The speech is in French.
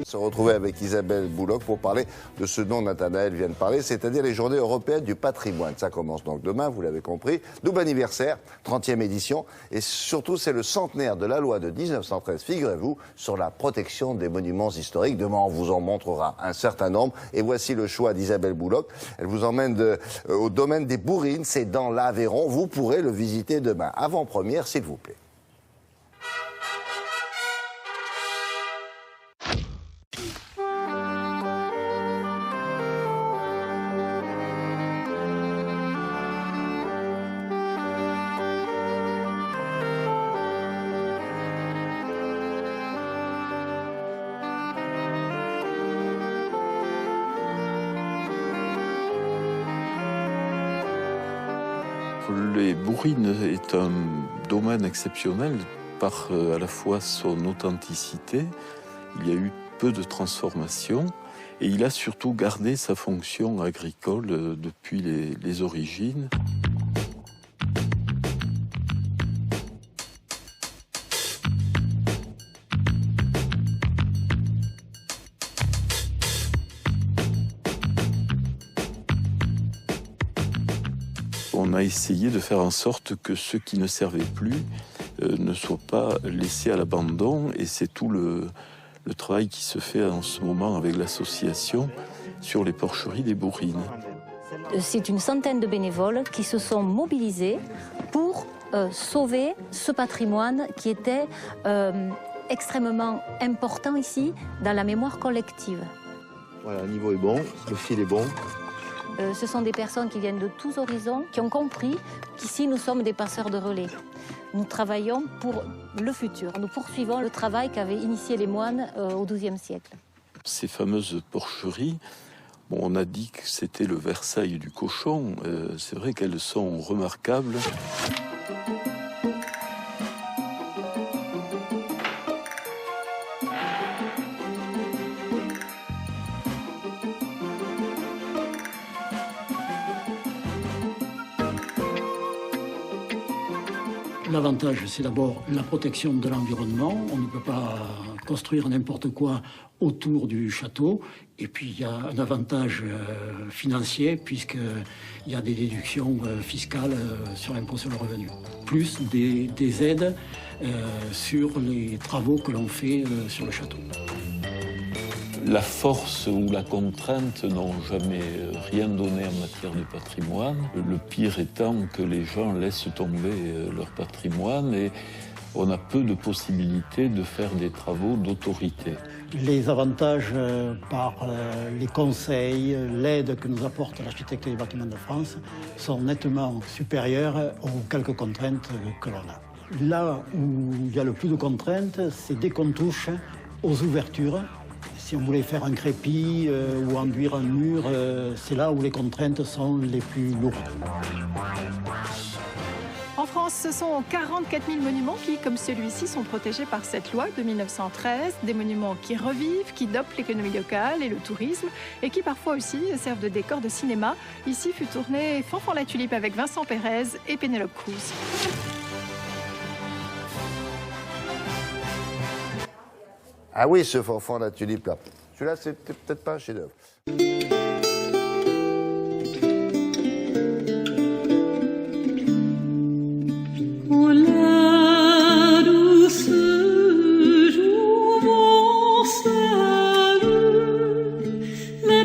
Se retrouver avec Isabelle Bouloc pour parler de ce dont Nathanaël vient de parler, c'est-à-dire les Journées européennes du patrimoine. Ça commence donc demain, vous l'avez compris. Double anniversaire, 30e édition. Et surtout, c'est le centenaire de la loi de 1913, figurez-vous, sur la protection des monuments historiques. Demain, on vous en montrera un certain nombre. Et voici le choix d'Isabelle Bouloc. Elle vous emmène au domaine des Bourrines, c'est dans l'Aveyron. Vous pourrez le visiter demain. Avant-première, s'il vous plaît. Les Bourrines est un domaine exceptionnel par à la fois son authenticité, il y a eu peu de transformations et il a surtout gardé sa fonction agricole depuis les origines. On a essayé de faire en sorte que ceux qui ne servaient plus ne soient pas laissés à l'abandon et c'est tout le travail qui se fait en ce moment avec l'association sur les porcheries des Bourrines. C'est une centaine de bénévoles qui se sont mobilisés pour sauver ce patrimoine qui était extrêmement important ici dans la mémoire collective. Voilà, le niveau est bon, le fil est bon. Ce sont des personnes qui viennent de tous horizons, qui ont compris qu'ici nous sommes des passeurs de relais. Nous travaillons pour le futur. Nous poursuivons le travail qu'avaient initié les moines au XIIe siècle. Ces fameuses porcheries, bon, on a dit que c'était le Versailles du cochon. C'est vrai qu'elles sont remarquables. L'avantage, c'est d'abord la protection de l'environnement. On ne peut pas construire n'importe quoi autour du château. Et puis, il y a un avantage financier, puisqu'il y a des déductions fiscales sur l'impôt sur le revenu. Plus des aides sur les travaux que l'on fait sur le château. La force ou la contrainte n'ont jamais rien donné en matière de patrimoine. Le pire étant que les gens laissent tomber leur patrimoine et on a peu de possibilités de faire des travaux d'autorité. Les avantages par les conseils, l'aide que nous apporte l'architecte des bâtiments de France sont nettement supérieurs aux quelques contraintes que l'on a. Là où il y a le plus de contraintes, c'est dès qu'on touche aux ouvertures. Si on voulait faire un crépi ou enduire un mur, c'est là où les contraintes sont les plus lourdes. En France, ce sont 44 000 monuments qui, comme celui-ci, sont protégés par cette loi de 1913. Des monuments qui revivent, qui dopent l'économie locale et le tourisme et qui parfois aussi servent de décor de cinéma. Ici fut tourné Fanfan la Tulipe avec Vincent Pérez et Pénélope Cruz. Ah oui, ce Fanfan la Tulipe là. Celui-là, c'était peut-être pas un chef-d'œuvre. La